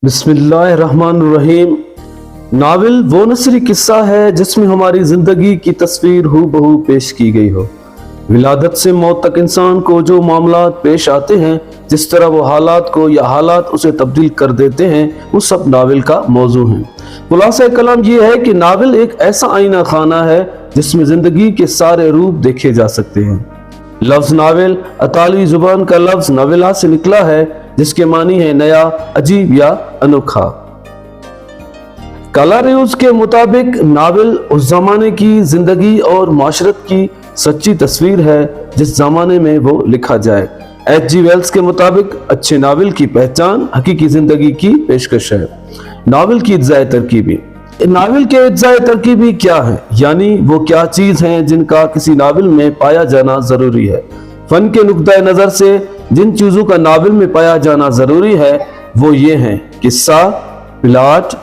بسم اللہ الرحمن الرحیم۔ ناول وہ نثری قصہ ہے جس میں ہماری زندگی کی تصویر ہو بہو پیش کی گئی ہو۔ ولادت سے موت تک انسان کو جو معاملات پیش آتے ہیں، جس طرح وہ حالات کو یا حالات اسے تبدیل کر دیتے ہیں، وہ سب ناول کا موضوع ہیں۔ خلاصہ کلام یہ ہے کہ ناول ایک ایسا آئینہ خانہ ہے جس میں زندگی کے سارے روپ دیکھے جا سکتے ہیں۔ لفظ ناول اطالوی زبان کا لفظ ناویلا سے نکلا ہے، جس کے معنی ہے نیا، عجیب یا انوکھا۔ کالاریوس کے مطابق ناول اس زمانے کی زندگی اور معاشرت کی سچی تصویر ہے جس زمانے میں وہ لکھا جائے۔ ایچ جی ویلز کے مطابق اچھے ناول کی پہچان حقیقی زندگی کی پیشکش ہے۔ ناول کی اجزائے ترکیبی۔ ناول کے اجزائے ترکیبی کیا ہیں؟ یعنی وہ کیا چیز ہیں جن کا کسی ناول میں پایا جانا ضروری ہے۔ فن کے نقطہ نظر سے جن چیزوں کا ناول میں پایا جانا ضروری ہے وہ یہ ہیں: قصہ، پلاٹ،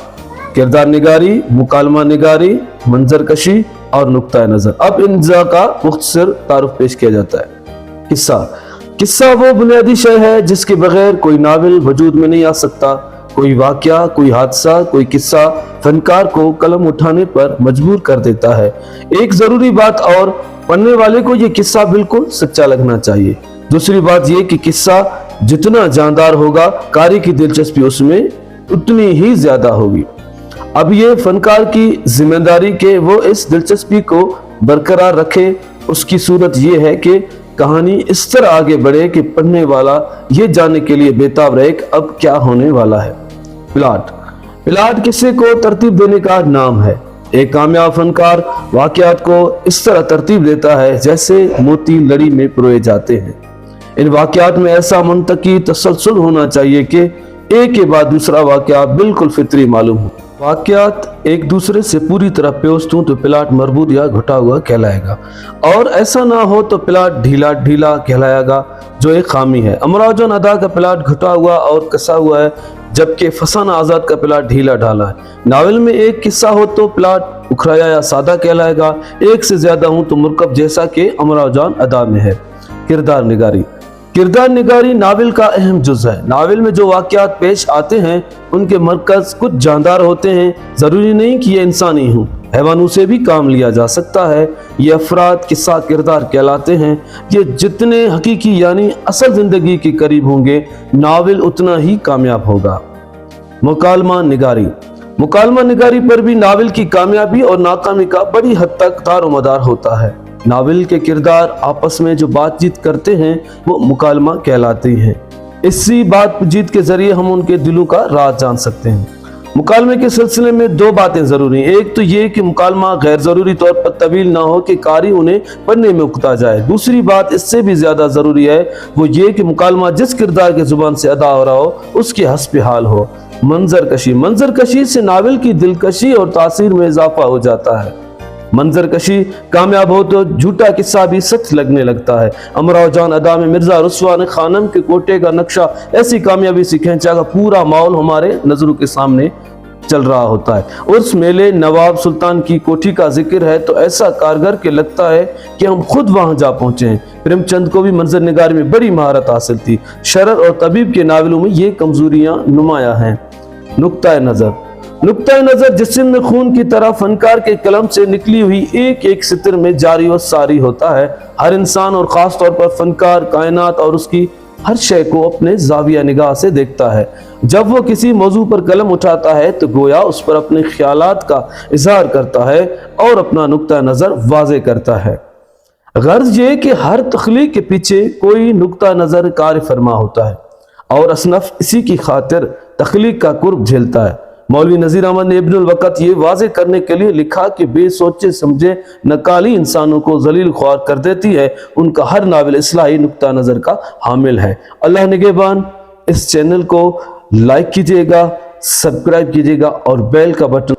کردار نگاری، مکالمہ نگاری، منظر کشی اور نقطہ نظر۔ اب ان اجزاء کا مختصر تعارف پیش کیا جاتا ہے۔ قصہ وہ بنیادی شے ہے جس کے بغیر کوئی ناول وجود میں نہیں آ سکتا۔ کوئی واقعہ، کوئی حادثہ، کوئی قصہ فنکار کو قلم اٹھانے پر مجبور کر دیتا ہے۔ ایک ضروری بات اور، پڑھنے والے کو یہ قصہ بالکل سچا لگنا چاہیے۔ دوسری بات یہ کہ قصہ جتنا جاندار ہوگا، قاری کی دلچسپی اس میں اتنی ہی زیادہ ہوگی۔ اب یہ فنکار کی ذمہ داری کہ وہ اس دلچسپی کو برقرار رکھے۔ اس کی صورت یہ ہے کہ کہانی اس طرح آگے بڑھے کہ پڑھنے والا یہ جاننے کے لیے بےتاب رہے کہ اب کیا ہونے والا ہے۔ پلاٹ قصے کو ترتیب دینے کا نام ہے۔ ایک کامیاب فنکار واقعات کو اس طرح ترتیب دیتا ہے جیسے موتی لڑی میں پروئے جاتے ہیں۔ ان واقعات میں ایسا منطقی تسلسل ہونا چاہیے کہ ایک کے بعد دوسرا واقعہ بالکل فطری معلوم ہو۔ واقعات ایک دوسرے سے پوری طرح پیوست ہوں تو پلاٹ مربوط یا گھٹا ہوا کہلائے گا، اور ایسا نہ ہو تو پلاٹ ڈھیلا کہلائے گا، جو ایک خامی ہے۔ امراؤ جان ادا کا پلاٹ گھٹا ہوا اور کسا ہوا ہے، جبکہ فسانہ آزاد کا پلاٹ ڈھیلا ڈھالا ہے۔ ناول میں ایک قصہ ہو تو پلاٹ اکھرایا یا سادہ کہلائے گا، ایک سے زیادہ ہوں تو مرکب، جیسا کہ امراؤ جان ادا میں ہے۔ کردار نگاری ناول کا اہم جز ہے۔ ناول میں جو واقعات پیش آتے ہیں ان کے مرکز کچھ جاندار ہوتے ہیں۔ ضروری نہیں کہ یہ انسانی ہوں، حیوانوں سے بھی کام لیا جا سکتا ہے۔ یہ افراد قصہ کردار کہلاتے ہیں۔ یہ جتنے حقیقی یعنی اصل زندگی کے قریب ہوں گے، ناول اتنا ہی کامیاب ہوگا۔ مکالمہ نگاری پر بھی ناول کی کامیابی اور ناکامی کا بڑی حد تک دار و مدار ہوتا ہے۔ ناول کے کردار آپس میں جو بات چیت کرتے ہیں وہ مکالمہ کہلاتے ہیں۔ اسی بات چیت کے ذریعے ہم ان کے دلوں کا راز جان سکتے ہیں۔ مکالمے کے سلسلے میں دو باتیں ضروری ہیں۔ ایک تو یہ کہ مکالمہ غیر ضروری طور پر طویل نہ ہو کہ قاری انہیں پڑھنے میں اکتا جائے۔ دوسری بات اس سے بھی زیادہ ضروری ہے، وہ یہ کہ مکالمہ جس کردار کے زبان سے ادا ہو رہا ہو اس کے حسب حال ہو۔ منظر کشی سے ناول کی دلکشی اور تاثیر میں اضافہ ہو جاتا ہے۔ منظر کشی کامیاب ہو تو جھوٹا قصہ بھی سچ لگنے لگتا ہے۔ امراؤ جان ادا میں مرزا رسوا نے خانم کے کوٹے کا نقشہ ایسی کامیابی سے کھینچا کہ پورا ماحول ہمارے نظروں کے سامنے چل رہا ہوتا ہے۔ اس میلے نواب سلطان کی کوٹھی کا ذکر ہے تو ایسا کارگر کہ لگتا ہے کہ ہم خود وہاں جا پہنچے ہیں۔ پریم چند کو بھی منظر نگاری میں بڑی مہارت حاصل تھی۔ شرر اور طبیب کے ناولوں میں یہ کمزوریاں نمایاں ہیں۔ نقطہ نظر جسم میں خون کی طرح فنکار کے قلم سے نکلی ہوئی ایک سطر میں جاری و ساری ہوتا ہے۔ ہر انسان اور خاص طور پر فنکار کائنات اور اس کی ہر شے کو اپنے زاویہ نگاہ سے دیکھتا ہے۔ جب وہ کسی موضوع پر قلم اٹھاتا ہے تو گویا اس پر اپنے خیالات کا اظہار کرتا ہے اور اپنا نقطہ نظر واضح کرتا ہے۔ غرض یہ کہ ہر تخلیق کے پیچھے کوئی نقطہ نظر کار فرما ہوتا ہے اور اصنف اسی کی خاطر تخلیق کا قرب جھیلتا ہے۔ مولوی نذیر احمد نے ابن الوقت یہ واضح کرنے کے لیے لکھا کہ بے سوچے سمجھے نکالی انسانوں کو ذلیل خوار کر دیتی ہے۔ ان کا ہر ناول اصلاحی نقطہ نظر کا حامل ہے۔ اللہ نگہبان۔ اس چینل کو لائک کیجئے گا، سبسکرائب کیجئے گا اور بیل کا بٹن